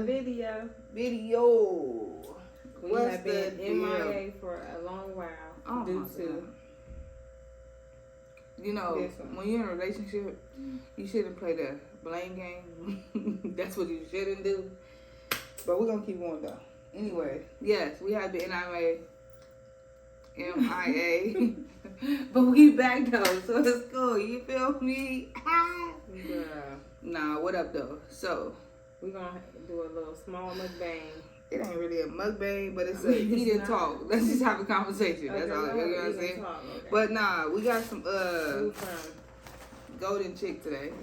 video. We What's have been the MIA deal? for a long while Oh due my to God. You know, when you're in a relationship, you shouldn't play the blame game. That's what you shouldn't do. But we're gonna keep going though. Anyway, yes, we have been MIA. But we back though, so it's cool. You feel me? Yeah. Nah, what up though? So We're gonna do a little small mukbang. it ain't really a mukbang, but it's a eat and talk. Let's just have a conversation. Okay, That's all. You know what I'm saying? Okay. But nah, we got some Food from golden chick today.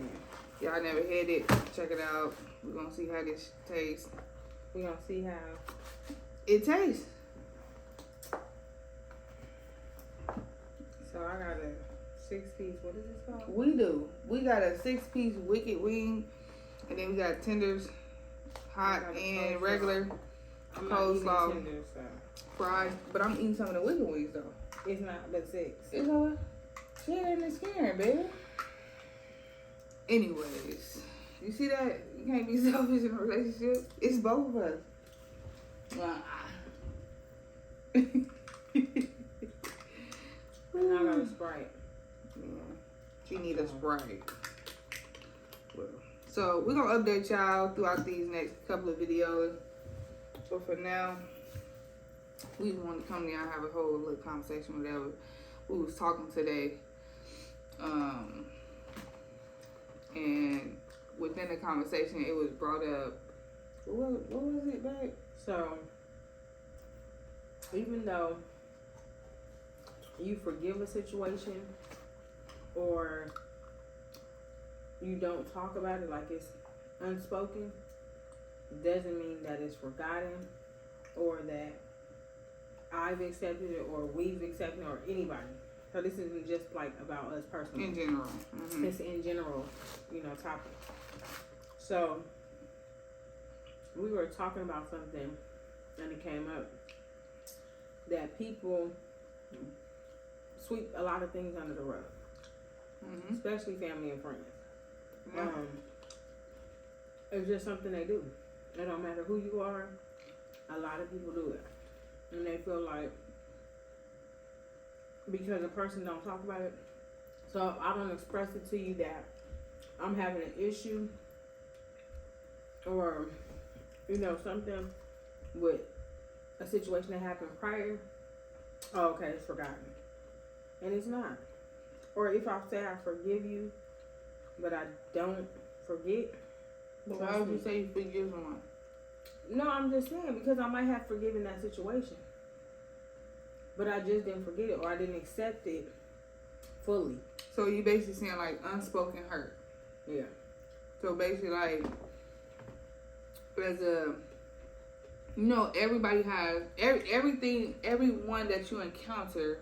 Y'all never had it. Check it out. We're gonna see how this tastes. we're gonna see how It tastes. so I got a 6-piece, what is this called? We do. We got a 6-piece wicked wing, and then we got tenders, hot and regular, I'm not eating coleslaw, tenders, so fries. But I'm eating some of the wicked wings though. it's not but 6. You know what? Sharing is caring, baby. Anyways, you see that? You can't be selfish in a relationship. It's both of us. And I got a Sprite. Yeah, she need a Sprite. Well, so we're gonna update y'all throughout these next couple of videos. But for now, we want to come down and have a whole little conversation, whatever. We was talking today, and within the conversation, it was brought up. What was it, babe? So even though you forgive a situation or you don't talk about it, like it's unspoken, doesn't mean that it's forgotten or that I've accepted it or we've accepted it or anybody. So this isn't just like about us personally. In general. Mm-hmm. It's in general, topic. So we were talking about something and it came up that people sweep a lot of things under the rug, especially family and friends. Yeah. It's just something they do. It don't matter who you are. A lot of people do it, and they feel like because a person don't talk about it, so if I don't express it to you that I'm having an issue or something with a situation that happened prior. Oh, okay, it's forgotten. And it's not. Or if I say I forgive you, but I don't forget. But why would you say you forgive someone? No, I'm just saying because I might have forgiven that situation. But I just didn't forget it or I didn't accept it fully. So you basically saying like unspoken hurt. Yeah. So basically like as a everybody has everyone that you encounter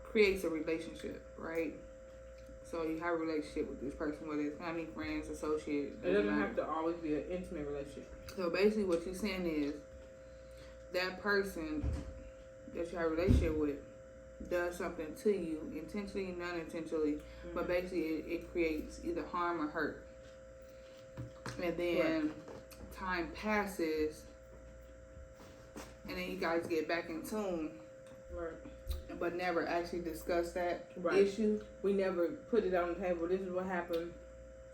creates a relationship, right? So you have a relationship with this person, whether it's family, friends, associate. It doesn't have to always be an intimate relationship. So basically what you're saying is that person that you have a relationship with does something to you, intentionally, non-intentionally, but basically it creates either harm or hurt. And then time passes, and then you guys get back in tune, but never actually discuss that issue. We never put it on the table. This is what happened,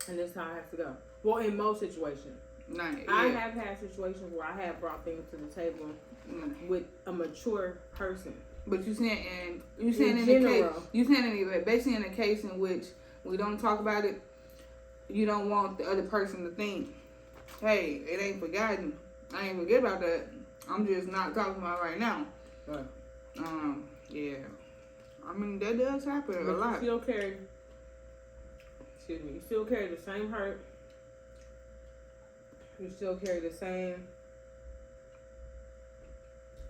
and this is how it has to go. Well, in most situations. I have had situations where I have brought things to the table with a mature person. But basically in the case in which we don't talk about it, you don't want the other person to think, hey, it ain't forgotten. I ain't forget about that. I'm just not talking about it right now. Right. Yeah. I mean, that does happen a lot. You still carry the same hurt. You still carry the same,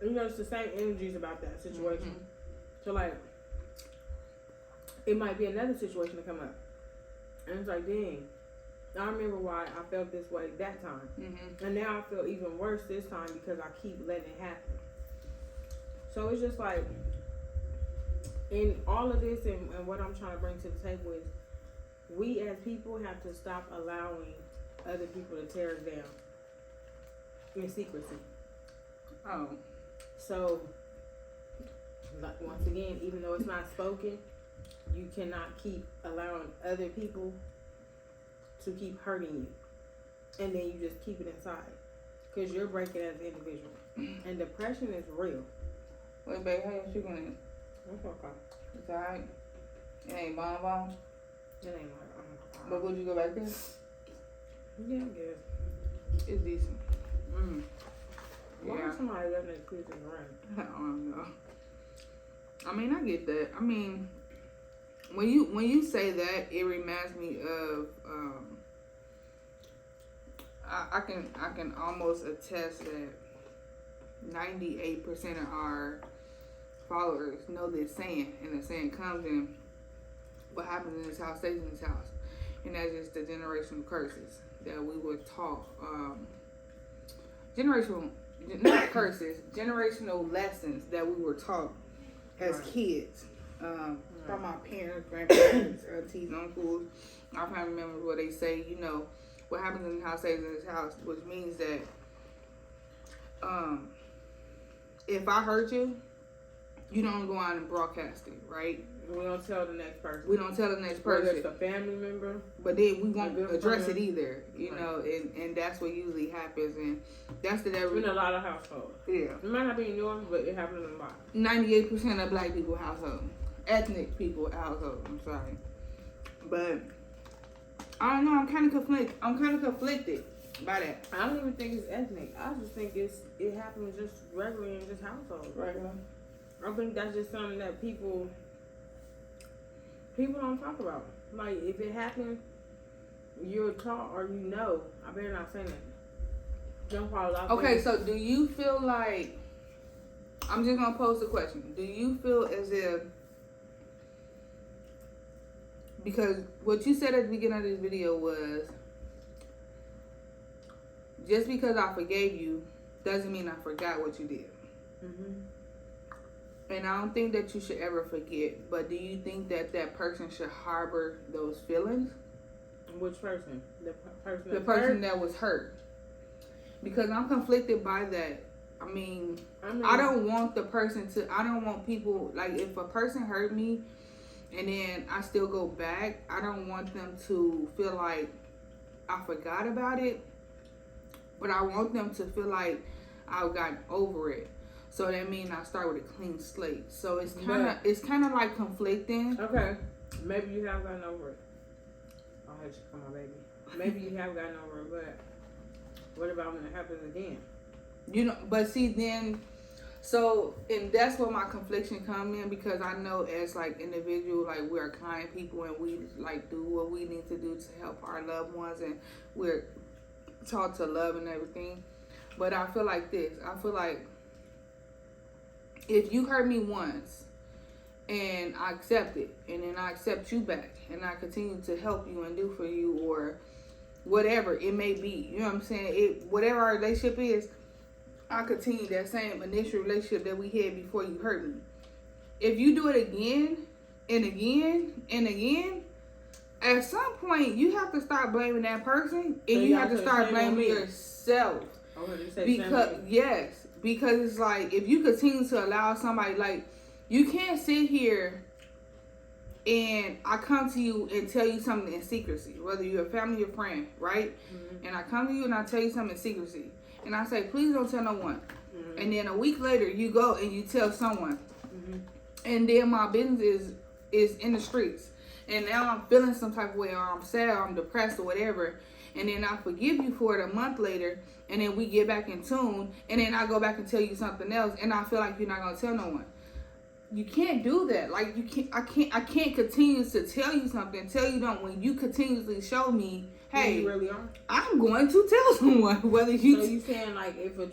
it's the same energies about that situation. So like, it might be another situation to come up. And it's like, dang, I remember why I felt this way that time. And now I feel even worse this time because I keep letting it happen. So it's just like, in all of this and what I'm trying to bring to the table is, we as people have to stop allowing other people to tear us down. in secrecy. Oh. So, like, once again, even though it's not spoken, you cannot keep allowing other people to keep hurting you. And then you just keep it inside. Because you're breaking as an individual. And depression is real. Wait, babe, how you shaking it? That's okay. It's alright? It ain't bomb. It ain't like, But would you go back there? yeah, I guess. It's decent. Why Yeah. is somebody letting their kids in the rain? I don't know. I mean, I get that. I mean, when you say that, it reminds me of I can almost attest that 98% of our followers know this saying, and the saying comes in, what happens in this house stays in this house. And that's just the generational curses that we were taught. Not curses, generational lessons that we were taught as kids. From our parents, grandparents, aunties, uncles, our family members, where they say, you know, what happens in the house stays in this house, which means that if I hurt you, you don't go out and broadcast it, right? We don't tell the next person. We don't tell the next Whether person. it's a family member. But then we won't good address friend. it either, you Right. know, and that's what usually happens, and that's the In a lot of households. yeah. It might not be in yours, but it happens in a lot. 98% of black people household, ethnic people household. I'm sorry, but I don't know. I'm kind of conflicted by that. I don't even think it's ethnic. I just think it happens just regularly in just households. Regular. I think that's just something that people don't talk about. Like, if it happens, you're taught or you know, I better not say nothing. Don't fall off. Okay, so do you feel like, I'm just gonna pose the question, do you feel as if, because what you said at the beginning of this video was, just because I forgave you doesn't mean I forgot what you did. Mm-hmm. And I don't think that you should ever forget, but do you think that that person should harbor those feelings? Which person? The person. The person that was hurt. Because I'm conflicted by that. I mean, I don't want the person to, I don't want people, like, if a person hurt me and then I still go back, I don't want them to feel like I forgot about it, but I want them to feel like I've gotten over it. So that means I start with a clean slate. So it's kind of like conflicting. Okay, maybe you have gotten over it. I'll have you come on, baby. Maybe you have gotten over it, but what about when it happens again? You know, but see then, so, and that's where my confliction come in, because I know as like individual, like we're kind people and we like do what we need to do to help our loved ones, and we're taught to love and everything. But I feel like this. I feel like if you hurt me once and I accept it, and then I accept you back, and I continue to help you and do for you, or whatever it may be, you know what I'm saying? Whatever our relationship is, I continue that same initial relationship that we had before you hurt me. If you do it again and again and again, at some point you have to start blaming that person, and you have to start blaming yourself. Because it's like, if you continue to allow somebody, like, you can't sit here and I come to you and tell you something in secrecy, whether you're a family or friend, right? Mm-hmm. And I come to you and I tell you something in secrecy, and I say, please don't tell no one. Mm-hmm. And then a week later you go and you tell someone. Mm-hmm. And then my business is in the streets, and now I'm feeling some type of way, or I'm sad, or I'm depressed, or whatever. And then I forgive you for it a month later, and then we get back in tune, and then I go back and tell you something else, and I feel like you're not gonna tell no one. You can't do that. Like, you can't. I can't continue to tell you something, tell you don't, when you continuously show me, hey, you really are. I'm going to tell someone whether you. So you saying, like, if a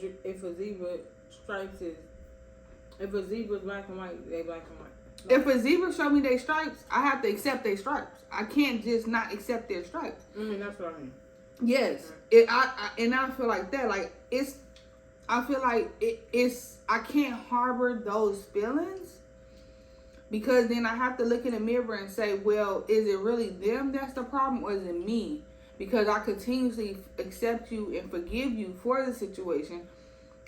zebra stripes is, if a zebra's black and white, they black and white. Like, if a zebra show me their stripes, I have to accept their stripes. I can't just not accept their stripes. That's what I mean. Yes, I feel like that. Like, I feel like it's. I can't harbor those feelings, because then I have to look in the mirror and say, well, is it really them that's the problem, or is it me? because I continuously accept you and forgive you for the situation.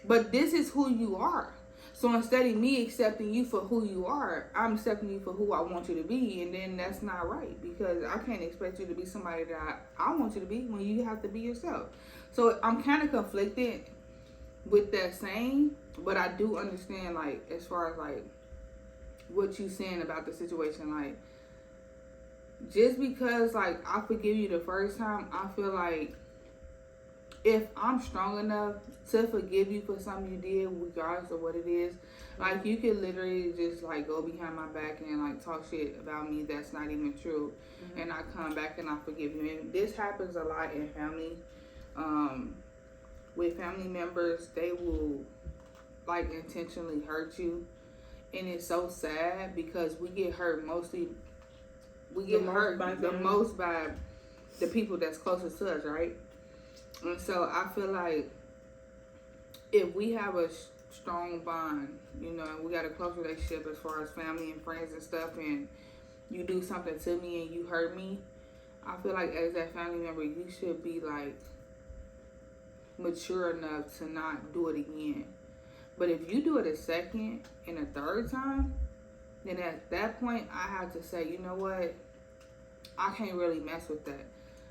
But this is who you are. So instead of me accepting you for who you are, I'm accepting you for who I want you to be. And then that's not right, because I can't expect you to be somebody that I want you to be when you have to be yourself. So I'm kind of conflicted with that saying, but I do understand, like, as far as like what you saying about the situation. Like, just because like I forgive you the first time, I feel like if I'm strong enough to forgive you for something you did, regardless of what it is, like, you could literally just like go behind my back and like talk shit about me that's not even true, and I come back and I forgive you. And this happens a lot in family. With family members, they will like intentionally hurt you, and it's so sad because we get hurt mostly. We get hurt the most by the people that's closest to us, right? And so I feel like if we have a strong bond, you know, and we got a close relationship as far as family and friends and stuff, and you do something to me and you hurt me, I feel like as that family member, you should be like mature enough to not do it again. But if you do it a second and a third time, then at that point I have to say, you know what, I can't really mess with that.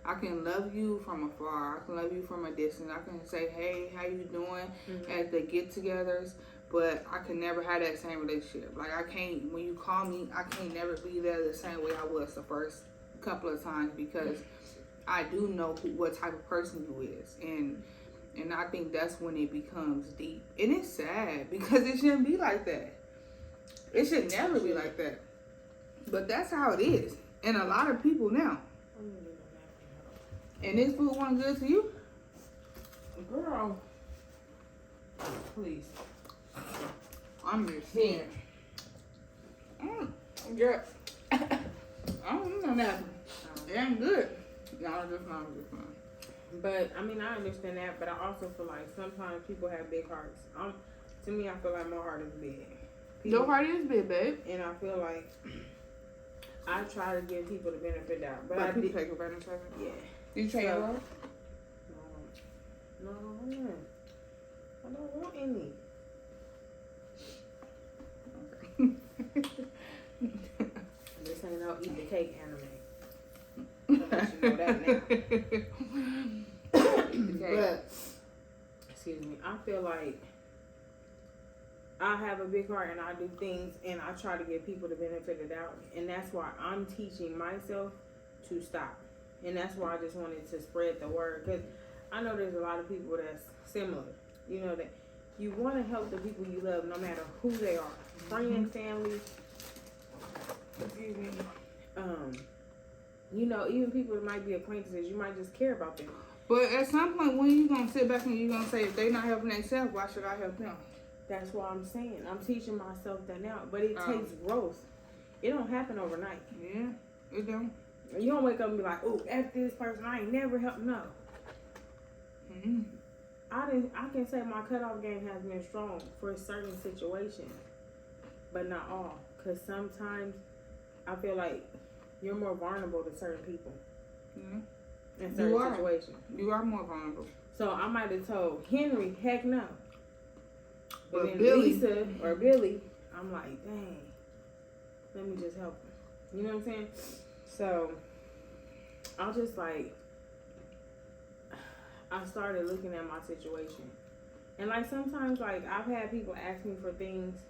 I can love you from afar. I can love you from a distance. I can say, hey, how you doing at the get-togethers, but I can never have that same relationship. Like, I can't, when you call me, I can't never be there the same way I was the first couple of times, because I do know what type of person you is. And I think that's when it becomes deep. And it's sad, because it shouldn't be like that. It should never be like that. But that's how it is. And a lot of people now. And this food wasn't good to you? Girl, please. I'm just saying. Girl. I don't know that. It ain't good. No, just not. But, I mean, I understand that, but I also feel like sometimes people have big hearts. To me, I feel like my heart is big. Your heart is big, babe. And I feel like I try to give people the benefit of the doubt. But I people did. take advantage of it? Yeah. Did you try your love? No, I don't want any. This ain't no eat the cake anime. I'll let you know that now. But, excuse me, I feel like I have a big heart and I do things and I try to give people the benefit of the doubt. And that's why I'm teaching myself to stop. And that's why I just wanted to spread the word, because I know there's a lot of people that's similar. You know, that you want to help the people you love no matter who they are. Friends, family, excuse me. You know, even people that might be acquaintances, you might just care about them. But at some point, when you going to sit back and you going to say, if they not helping themselves, why should I help them? That's what I'm saying. I'm teaching myself that now. But it takes growth. It don't happen overnight. Yeah, it don't. You don't wake up and be like, oh, F this person, I ain't never helped. No. I can say my cutoff game has been strong for certain situations, but not all. Because sometimes I feel like you're more vulnerable to certain people. In certain situations. You are more vulnerable. So I might have told Henry, heck no. But then Billy, Lisa or Billy, I'm like, dang, let me just help him. You know what I'm saying? So I'll just like, I started looking at my situation. And like sometimes like I've had people ask me for things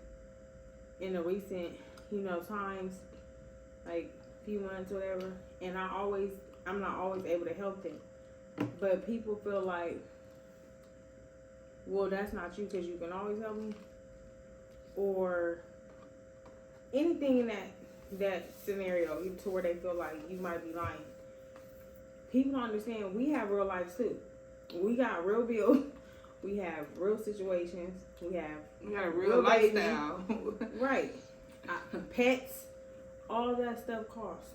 in the recent, times, like few months, whatever. And I'm not always able to help them. But people feel like, well, that's not you because you can always help me. Or anything in that scenario to where they feel like you might be lying. People don't understand we have real lives too. We got real bills. We have real situations. We got a real lifestyle. Right. Pets. All that stuff costs.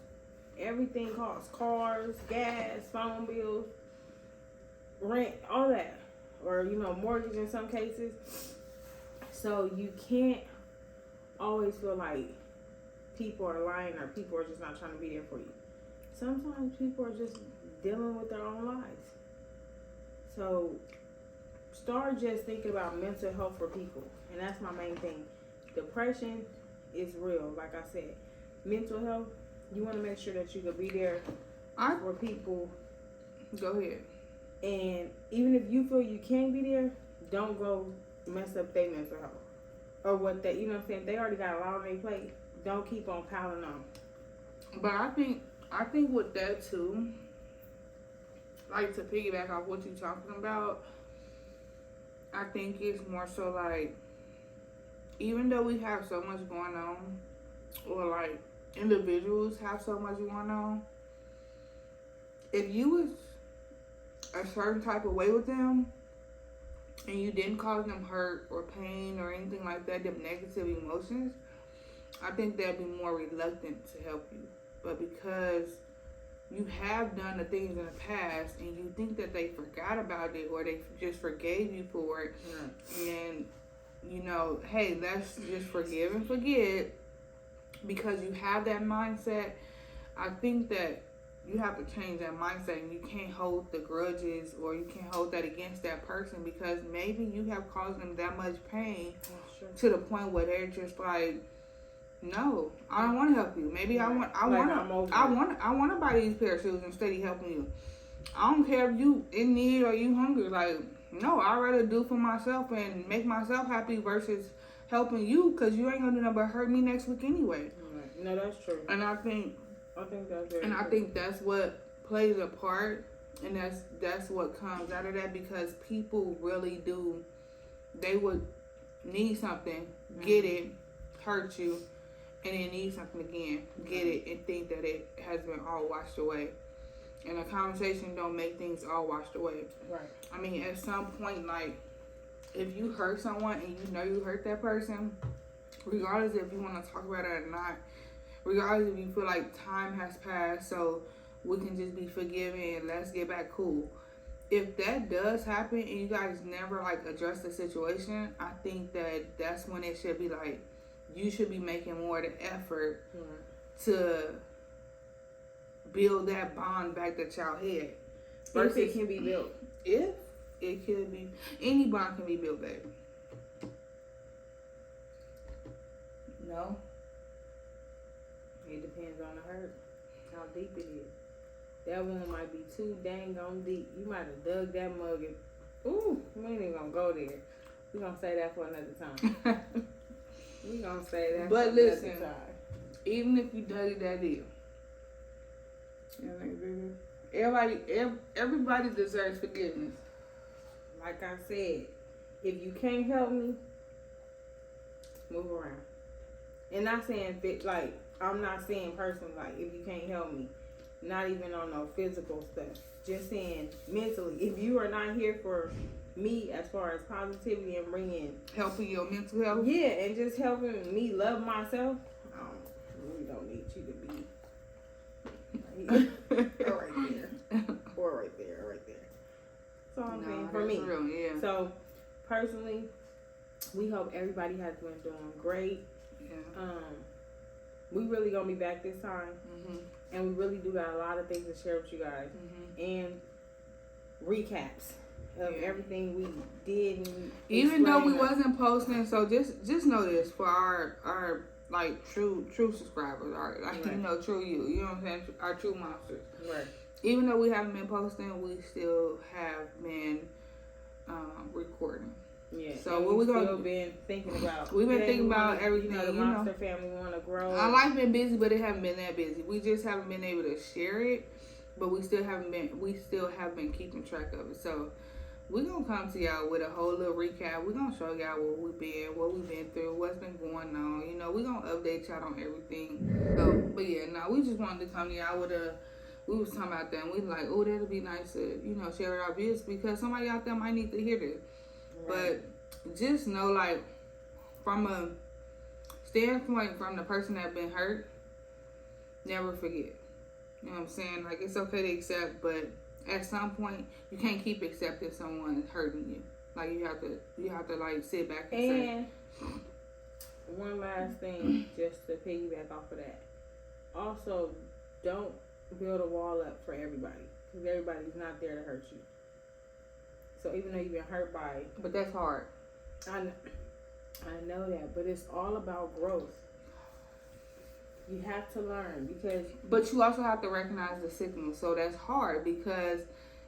Everything costs. Cars, gas, phone bills, rent, all that. Or, mortgage in some cases. So you can't always feel like people are lying or people are just not trying to be there for you. Sometimes people are just dealing with their own lives. So start just thinking about mental health for people, and that's my main thing. Depression is real, like I said. Mental health, you want to make sure that you can be there for people. Go ahead. And even if you feel you can't be there, don't go mess up their mental health. Or what they, you know what I'm saying? They already got a lot on their plate. Don't keep on piling on. But I think with that too, like to piggyback off what you're talking about, I think it's more so like, even though we have so much going on, or like individuals have so much going on, if you was a certain type of way with them, and you didn't cause them hurt or pain or anything like that, them negative emotions, I think they'd be more reluctant to help you. But because you have done the things in the past and you think that they forgot about it or they just forgave you for it, and you know, hey, let's just forgive and forget, because you have that mindset, I think that you have to change that mindset, and you can't hold the grudges or you can't hold that against that person, because maybe you have caused them that much pain to the point where they're just like, no, I don't want to help you. Maybe I want to buy these pair of shoes instead of helping you. I don't care if you in need or you hungry. Like, no, I'd rather do for myself and make myself happy versus helping you, because you ain't gonna do nothing but hurt me next week anyway. Right. No, that's true. And I think that's very and true. I think that's what plays a part, and that's what comes out of that, because people really do. They would need something, get it, hurt you, and then need something again, get it, and think that it has been all washed away. And a conversation don't make things all washed away. Right. I mean, at some point, like, if you hurt someone and you know you hurt that person, regardless if you want to talk about it or not, regardless if you feel like time has passed so we can just be forgiven and let's get back cool. If that does happen and you guys never, like, address the situation, I think that that's when it should be like, you should be making more of the effort to build that bond back that y'all had. If it can be built. If it could be. Any bond can be built back. No? It depends on the hurt, how deep it is. That one might be too dang on deep. You might have dug that mug and, ooh, we ain't even gonna go there. We're gonna say that for another time. We're gonna say that but for listen, another time. Even if you dug it that deep, everybody deserves forgiveness. Like I said, if you can't help me, move around. And not saying like, I'm not saying personally, like, if you can't help me, not even on no physical stuff. Just saying mentally, if you are not here for me as far as positivity and helping your mental health. Yeah, and just helping me love myself. I really don't need you to be right there. Or right there. That's all I'm saying for me. Real, yeah. So personally, we hope everybody has been doing great. Yeah. We really gonna be back this time. And we really do got a lot of things to share with you guys. And recaps of everything we did. And even though we wasn't posting, so just know this for our like true subscribers, you know, true you know what I'm saying, our true monsters. Right. Even though we haven't been posting, we still have been recording. Yeah. So what we gonna been thinking about? We've been thinking about everything. You know, the monster family want to grow. Our life been busy, but it haven't been that busy. We just haven't been able to share it, but we still have been keeping track of it. So we're gonna come to y'all with a whole little recap. We're gonna show y'all what we've been through, what's been going on. You know, we're gonna update y'all on everything. So, but yeah, we just wanted to come to y'all with we was talking about that, and we like, oh, that'd be nice to, you know, share our views, because somebody out there might need to hear this. Right. But just know, like, from a standpoint from the person that been hurt, never forget. You know what I'm saying? Like, it's okay to accept, but at some point you can't keep accepting someone hurting you. Like, you have to like sit back and say. One last thing, just to piggyback off of that. Also, don't build a wall up for everybody. because everybody's not there to hurt you. So even though you've been hurt by it, But that's hard. I know that, but it's all about growth. You have to learn because. But you also have to recognize the signals. So that's hard because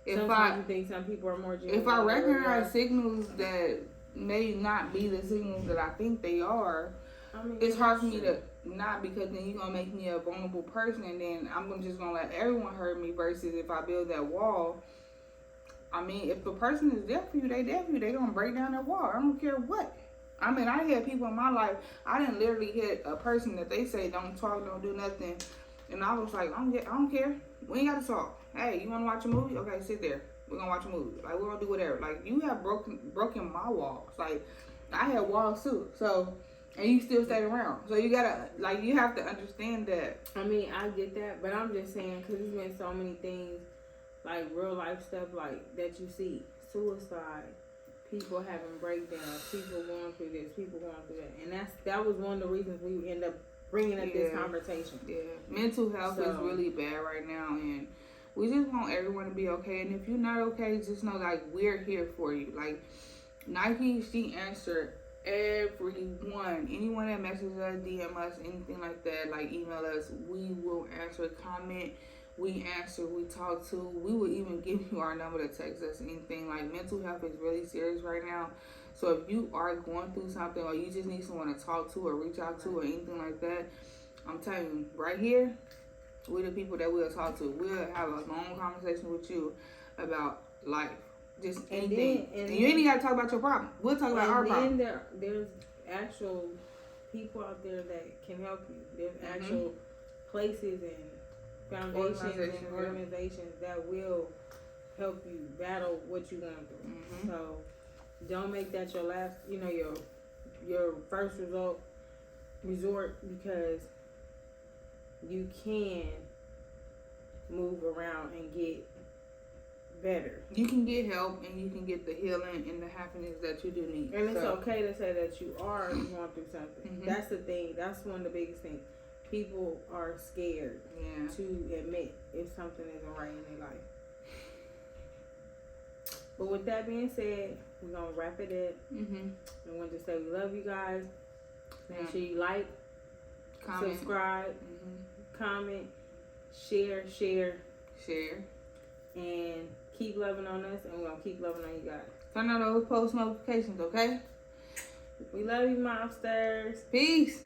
Sometimes you think some people are more genuine. if I recognize signals that may not be the signals that I think they are, I mean, it's hard for me to not, because then you're gonna make me a vulnerable person, and then I'm just gonna let everyone hurt me. Versus if I build that wall, I mean, if the person is there for you, they there for you. They gonna break down that wall. I don't care what. I mean, I had people in my life. I didn't literally hit a person that they say don't talk, don't do nothing, and I was like, I don't care. We ain't gotta talk. Hey, you wanna watch a movie? Okay, sit there. We're gonna watch a movie. Like, we're gonna do whatever. Like, you have broken my walls. Like, I had walls too. So, and you still stayed around. So you gotta, like, you have to understand that. I mean, I get that, but I'm just saying, because there's been so many things, like real life stuff, like that you see, suicide, people having breakdowns, people going through this, people going through that, and that was one of the reasons we end up bringing up this conversation. Yeah, mental health is really bad right now, and we just want everyone to be okay. And if you're not okay, just know, like, we're here for you. Like, Nike, she answered everyone. Anyone that messages us, DM us, anything like that, like, email us, we will answer. Comment, we answer, we talk to. We will even give you our number to text us, anything. Like, mental health is really serious right now. So if you are going through something, or you just need someone to talk to or reach out to or anything like that, I'm telling you, right here, we're the people that we'll talk to. We'll have a long conversation with you about life. Just anything. And you ain't even got to talk about your problem. We'll talk about our problem. And then there's actual people out there that can help you. There's actual places and foundations and organizations that will help you battle what you're going through. So don't make that your last, your first resort, because you can move around and get better. You can get help, and you can get the healing and the happiness that you do need. And it's okay to say that you are going through something. That's the thing. That's one of the biggest things. People are scared to admit if something isn't right in their life. But with that being said, we're going to wrap it up. I want to say we love you guys. Make sure you like, comment, subscribe, comment, share, and keep loving on us, and we're going to keep loving on you guys. Turn on those post notifications, okay? We love you, Mobsters. Peace.